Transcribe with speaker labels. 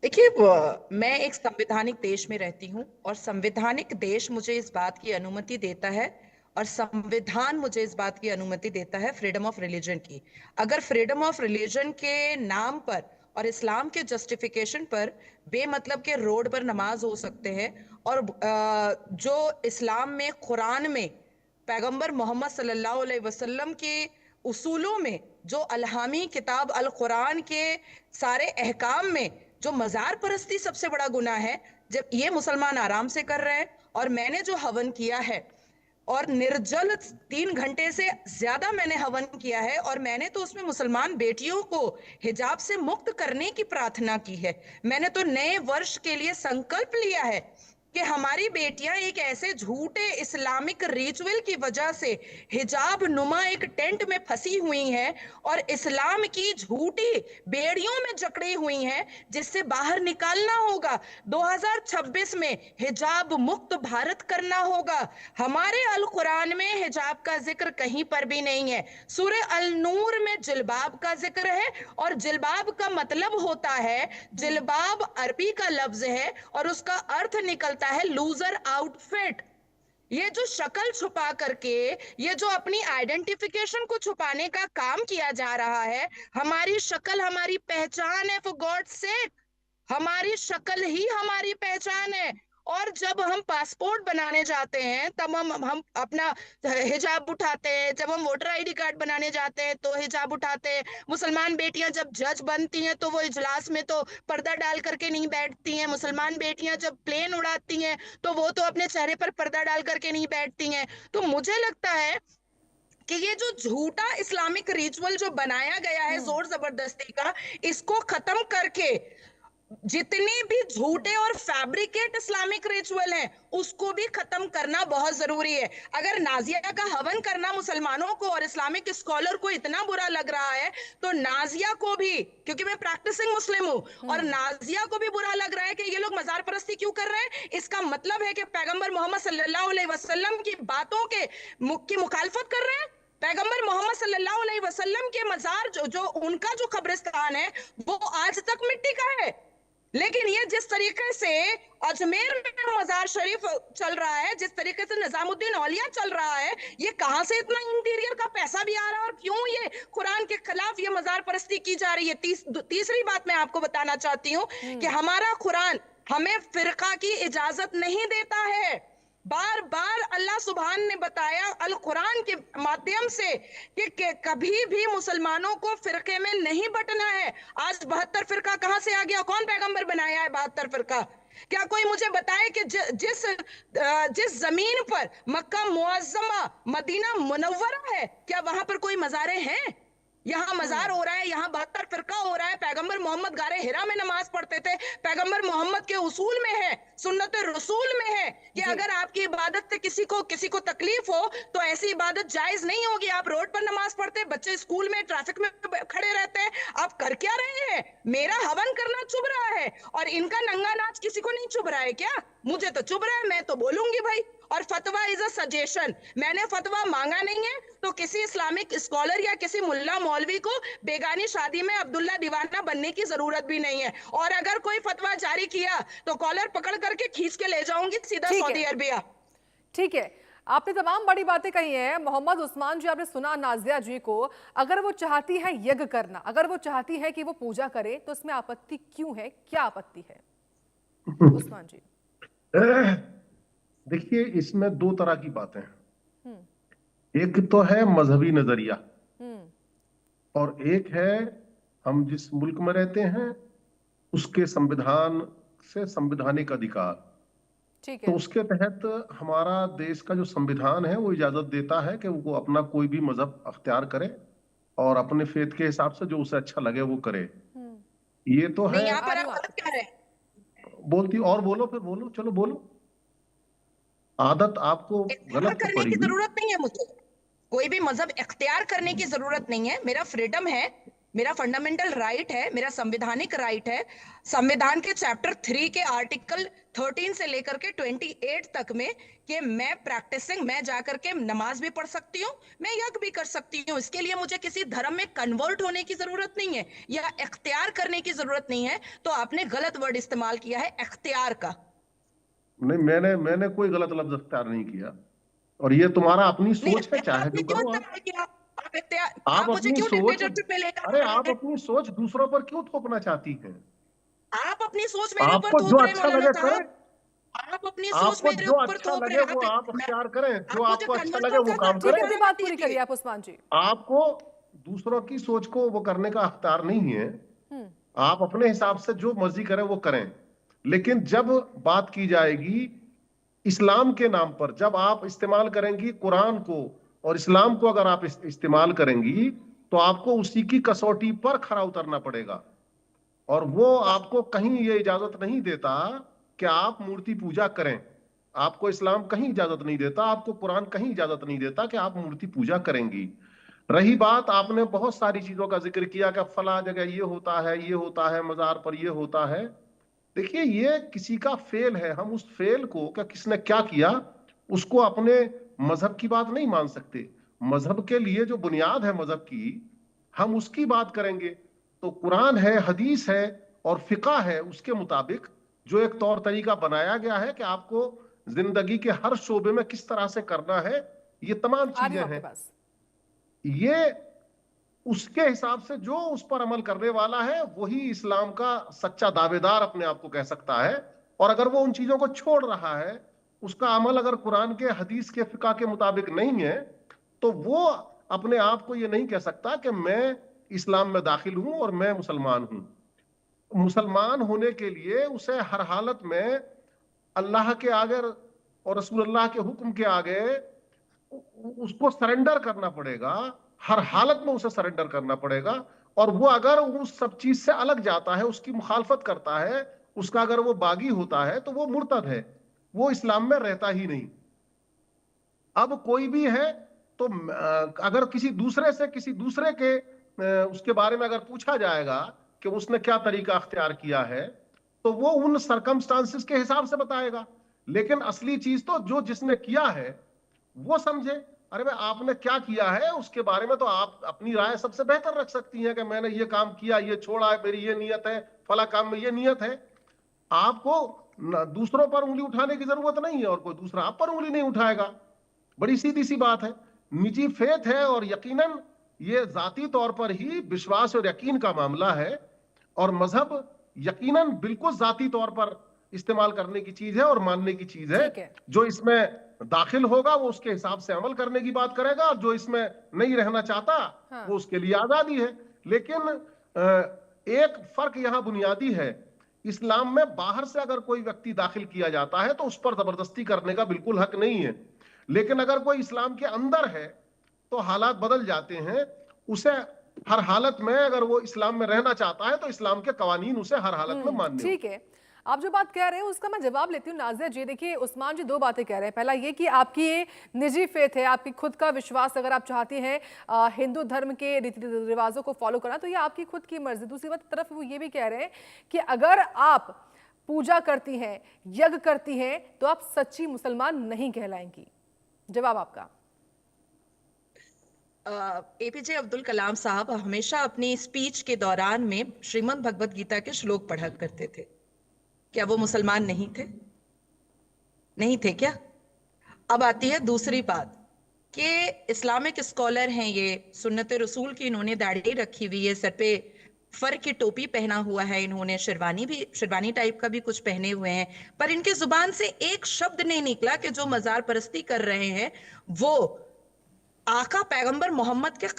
Speaker 1: देखिए, मैं एक संवैधानिक देश में रहती हूँ और संवैधानिक देश मुझे इस बात की अनुमति देता है और संविधान मुझे इस बात की अनुमति देता है फ्रीडम ऑफ रिलीजन की। अगर फ्रीडम ऑफ रिलीजन के नाम पर और इस्लाम के जस्टिफिकेशन पर बेमतलब के रोड पर नमाज हो सकते हैं, और जो इस्लाम में कुरान में पैगंबर मोहम्मद सल्लल्लाहु अलैहि वसल्लम के उसूलों में, जो अलहामी किताब अल कुरान के सारे अहकाम में जो मजार परस्ती सबसे बड़ा गुनाह है, जब ये मुसलमान आराम से कर रहे हैं, और मैंने जो हवन किया है और निर्जल 3 घंटे से ज्यादा मैंने हवन किया है, और मैंने तो उसमें मुसलमान बेटियों को हिजाब से मुक्त करने की प्रार्थना की है। मैंने तो नए वर्ष के लिए संकल्प लिया है कि हमारी बेटियां एक ऐसे झूठे इस्लामिक रिचुअल की वजह से हिजाब नुमा एक टेंट में फंसी हुई हैं और इस्लाम की झूठी बेड़ियों में जकड़ी हुई हैं, जिससे बाहर निकालना होगा। 2026 में हिजाब मुक्त भारत करना होगा। हमारे अल कुरान में हिजाब का जिक्र कहीं पर भी नहीं है। सूरह अल नूर में जिल्बाब का जिक्र है, और जिल्बाब का मतलब होता है, जिल्बाब अरबी का लफ्ज है और उसका अर्थ निकलता है लूजर आउटफिट। ये जो शक्ल छुपा करके, ये जो अपनी आइडेंटिफिकेशन को छुपाने का काम किया जा रहा है, हमारी शक्ल हमारी पहचान है, फॉर गॉड सेक। हमारी शक्ल ही हमारी पहचान है। और जब हम पासपोर्ट बनाने जाते हैं तब हम अपना हिजाब उठाते हैं, जब हम वोटर आईडी कार्ड बनाने जाते हैं तो हिजाब उठाते हैं। मुसलमान बेटियां जब जज बनती हैं तो वो इजलास में तो पर्दा डाल करके नहीं बैठती हैं। मुसलमान बेटियां जब प्लेन उड़ाती हैं तो वो तो अपने चेहरे पर पर्दा डाल करके नहीं बैठती हैं। तो मुझे लगता है कि ये जो झूठा इस्लामिक रिचुअल जो बनाया गया है जोर जबरदस्ती का, इसको खत्म करके जितने भी झूठे और फैब्रिकेट इस्लामिक रिचुअल हैं उसको भी खत्म करना बहुत जरूरी है। अगर नाजिया का हवन करना मुसलमानों को और इस्लामिक स्कॉलर को इतना बुरा लग रहा है, तो नाजिया को भी, क्योंकि मैं प्रैक्टिसिंग मुस्लिम हूं, और नाजिया को भी बुरा लग रहा है कि ये लोग मजार परस्ती क्यों कर रहे हैं। इसका मतलब है कि पैगंबर मोहम्मद सल्लल्लाहु अलैहि वसल्लम की बातों के की मुखालफत कर रहे हैं। पैगंबर मोहम्मद सल्लल्लाहु अलैहि वसल्लम के मजार जो उनका जो कब्रिस्तान है वो आज तक मिट्टी का है। लेकिन ये जिस तरीके से अजमेर में मजार शरीफ चल रहा है, जिस तरीके से निजामुद्दीन औलिया चल रहा है, ये कहां से इतना इंटीरियर का पैसा भी आ रहा है, और क्यों ये कुरान के खिलाफ ये मजार परस्ती की जा रही है। तीसरी बात मैं आपको बताना चाहती हूँ कि हमारा कुरान हमें फिरका की इजाजत नहीं देता है। बार बार अल्लाह सुभान ने बताया अल कुरान के माध्यम से कि कभी भी मुसलमानों को फिरके में नहीं बंटना है। आज 72 फिरका कहां से आ गया? कौन पैगंबर बनाया है 72 फिरका? क्या कोई मुझे बताए कि जिस जमीन पर मक्का मुअज्जमा मदीना मुनव्वरा है, क्या वहां पर कोई मजारे हैं? यहाँ मजार हो रहा है, यहाँ 72 फिरका हो रहा है। पैगंबर मोहम्मद गारे हिरा में नमाज पढ़ते थे। पैगंबर मोहम्मद के उसूल में है, सुन्नत रसूल में है कि अगर आपकी इबादत से किसी को तकलीफ हो तो ऐसी इबादत जायज नहीं होगी। आप रोड पर नमाज पढ़ते, बच्चे स्कूल में ट्रैफिक में खड़े रहते हैं, आप कर क्या रहे हैं? मेरा हवन करना चुभ रहा है और इनका नंगा नाच किसी को नहीं चुभ रहा है क्या? मुझे तो चुभ रहा है, मैं तो बोलूंगी भाई। और फतवा इज अ सजेशन, मैंने फतवा मांगा नहीं है। तो किसी इस्लामिक स्कॉलर या किसी मुल्ला मौलवी को बेगानी शादी में अब्दुल्ला दीवाना बनने की जरूरत भी नहीं है। और अगर कोई फतवा जारी किया तो कॉलर पकड़ करके खींच के ले जाऊंगी सीधा सऊदी अरबिया।
Speaker 2: ठीक है, आपने तमाम बड़ी बातें कही हैं। मोहम्मद उस्मान जी, आपने सुना नाजिया जी को। अगर वो चाहती है यज्ञ करना, अगर वो चाहती है कि वो पूजा करे, तो इसमें आपत्ति क्यों है? क्या आपत्ति है उस्मान जी?
Speaker 3: देखिए, इसमें दो तरह की बातें हैं। एक तो है मजहबी नजरिया, और एक है हम जिस मुल्क में रहते हैं उसके संविधान से संवैधानिक अधिकार।
Speaker 2: ठीक
Speaker 3: तो
Speaker 2: है।
Speaker 3: उसके तहत हमारा देश का जो संविधान है वो इजाजत देता है कि वो अपना कोई भी मजहब अख्तियार करे और अपने फेथ के हिसाब से जो उसे अच्छा लगे वो करे। ये तो
Speaker 1: नहीं,
Speaker 3: है।
Speaker 1: यहाँ पर आप गलत कह रहे हैं।
Speaker 3: बोलती और बोलो, फिर बोलो, चलो बोलो। आदत आपको
Speaker 1: इख्तियार
Speaker 3: गलत तो
Speaker 1: करने की
Speaker 3: पड़ेगी।
Speaker 1: जरूरत नहीं है मुझे, कोई भी मजहब इख्तियार करने की जरूरत नहीं है। मेरा फ्रीडम है, मेरा फंडामेंटल राइट है, मेरा संवैधानिक राइट है। संविधान के चैप्टर 3 के आर्टिकल 13 से लेकर के 28 तक में कि मैं जाकर के नमाज भी पढ़ सकती हूँ, मैं यज्ञ भी कर सकती हूँ। इसके लिए मुझे किसी धर्म में कन्वर्ट होने की जरूरत नहीं है या इख्तियार करने की जरूरत नहीं है। तो आपने गलत वर्ड इस्तेमाल किया है, इख्तियार का।
Speaker 3: नहीं, मैंने कोई गलत लफ्ज इख्तियार नहीं किया, और ये तुम्हारा अपनी सोच है, चाहे जो करो आप। आप
Speaker 1: मुझे
Speaker 3: अपनी
Speaker 1: क्यों
Speaker 3: सोच,
Speaker 1: डिक्टेटरशिप में लेकर
Speaker 3: अरे
Speaker 1: आ रहे
Speaker 3: आप
Speaker 1: हैं?
Speaker 3: अपनी सोच दूसरों पर क्यों थोपना चाहती हैं?
Speaker 1: आप अपनी सोच मेरे ऊपर
Speaker 3: आपको जो
Speaker 1: थोप रहे हैं
Speaker 3: अच्छा
Speaker 1: मौलाना
Speaker 3: लगे करें,
Speaker 1: साहब। आप अपनी सोच
Speaker 3: आपको
Speaker 1: मेरे
Speaker 3: जो
Speaker 1: ऊपर
Speaker 3: अच्छा
Speaker 1: थोप रहे
Speaker 3: लगे
Speaker 1: हैं।
Speaker 3: वो आप इख्तियार करें, जो
Speaker 1: आप मुझे
Speaker 3: आपको अच्छा
Speaker 1: कन्वर्ट
Speaker 3: लगे
Speaker 1: तो
Speaker 3: वो
Speaker 1: करना
Speaker 3: काम
Speaker 2: ठीक
Speaker 3: करें।
Speaker 2: है, अपनी बात पूरी करिए आप उस्मान जी।
Speaker 3: आपको दूसरों की सोच को वो करने का अख्तियार नहीं है, आप अपने हिसाब से जो मर्जी करें वो करें। लेकिन जब बात की जाएगी इस्लाम के नाम पर, जब आप इस्तेमाल करेंगी कुरान को और इस्लाम को, अगर आप इस्तेमाल करेंगी तो आपको उसी की कसौटी पर खरा उतरना पड़ेगा। और वो आपको कहीं ये इजाजत नहीं देता कि आप मूर्ति पूजा करें। आपको इस्लाम कहीं इजाजत नहीं देता, आपको कुरान कहीं इजाजत नहीं देता कि आप मूर्ति पूजा करेंगी। रही बात, आपने बहुत सारी चीजों का जिक्र किया कि फला जगह ये होता है, ये होता है, मजार पर ये होता है। देखिए, ये किसी का फेल है। हम उस फेल को, क्या किसने क्या किया, उसको अपने मजहब की बात नहीं मान सकते। मजहब के लिए जो बुनियाद है मजहब की, हम उसकी बात करेंगे। तो कुरान है, हदीस है और फिका है, उसके मुताबिक जो एक तौर तरीका बनाया गया है कि आपको जिंदगी के हर शोबे में किस तरह से करना है, ये तमाम
Speaker 2: आ रही
Speaker 3: चीजें
Speaker 2: हूं आपके
Speaker 3: हैं।
Speaker 2: पास।
Speaker 3: ये उसके हिसाब से जो उस पर अमल करने वाला है वही इस्लाम का सच्चा दावेदार अपने आप को कह सकता है। और अगर वो उन चीजों को छोड़ रहा है, उसका अमल अगर कुरान के, हदीस के, फिका के मुताबिक नहीं है, तो वो अपने आप को ये नहीं कह सकता कि मैं इस्लाम में दाखिल हूं और मैं मुसलमान हूं। मुसलमान होने के लिए उसे हर हालत में अल्लाह के आगे और रसूल अल्लाह के हुक्म के आगे उसको सरेंडर करना पड़ेगा। हर हालत में उसे सरेंडर करना पड़ेगा। और वो अगर उस सब चीज से अलग जाता है, उसकी मुखालफत करता है, उसका अगर वो बागी होता है, तो वो मुर्तद है, वो इस्लाम में रहता ही नहीं। अब कोई भी है तो अगर किसी दूसरे से, किसी दूसरे के उसके बारे में अगर पूछा जाएगा कि उसने क्या तरीका अख्तियार किया है, तो वो उन सरकमस्टांसिस के हिसाब से बताएगा। लेकिन असली चीज तो जो जिसने किया है वो समझे। अरे भाई, आपने क्या किया है उसके बारे में तो आप अपनी राय सबसे बेहतर रख सकती हैं कि मैंने ये काम किया, ये छोड़ा है, मेरी ये नियत है, फला काम में ये नियत है। आपको दूसरों पर उंगली उठाने की जरूरत नहीं है और कोई दूसरा आप पर उंगली नहीं उठाएगा। बड़ी सीधी सी बात है। निजी फेथ है और यकीनन ये जाती तौर पर ही विश्वास और यकीन का मामला है। और मजहब यकीनन बिल्कुल जाती तौर पर इस्तेमाल करने की चीज है और मानने की चीज है।
Speaker 2: ठीक है।
Speaker 3: जो इसमें दाखिल होगा वो उसके हिसाब से अमल करने की बात करेगा, और जो इसमें नहीं रहना चाहता
Speaker 2: हाँ।
Speaker 3: वो उसके लिए आजादी है। लेकिन एक फर्क यहां बुनियादी है। इस्लाम में बाहर से अगर कोई व्यक्ति दाखिल किया जाता है तो उस पर जबरदस्ती करने का बिल्कुल हक नहीं है। लेकिन अगर कोई इस्लाम के अंदर है तो हालात बदल जाते हैं। उसे हर हालत में, अगर वो इस्लाम में रहना चाहता है तो इस्लाम के कवानीन उसे हर हालत में मानने
Speaker 2: ठीक है। आप जो बात कह रहे हैं उसका मैं जवाब लेती हूँ नाज़िया जी। देखिए, उस्मान जी दो बातें कह रहे हैं। पहला ये कि आपकी ये निजी फेथ है, आपकी खुद का विश्वास, अगर आप चाहती हैं हिंदू धर्म के रीति रिवाजों को फॉलो करना तो ये आपकी खुद की मर्जी। दूसरी बात तरफ वो ये भी कह रहे हैं कि अगर आप पूजा करती हैं, यज्ञ करती हैं, तो आप सच्ची मुसलमान नहीं कहलाएंगी। जवाब आपका।
Speaker 1: एपीजे अब्दुल कलाम साहब हमेशा अपनी स्पीच के दौरान में श्रीमद् भगवत गीता के श्लोक पढ़ा करते थे। क्या वो मुसलमान नहीं थे? नहीं थे क्या? अब आती है दूसरी बात कि इस्लामिक स्कॉलर हैं ये, सुन्नत रसूल की इन्होंने दाढ़ी रखी हुई है, सर पे फर की टोपी पहना हुआ है, इन्होंने शेरवानी टाइप का भी कुछ पहने हुए हैं, पर इनके जुबान से एक शब्द नहीं निकला कि जो मजार परस्ती कर रहे हैं वो आका पैगंबर मोहम्मद के खिलाफ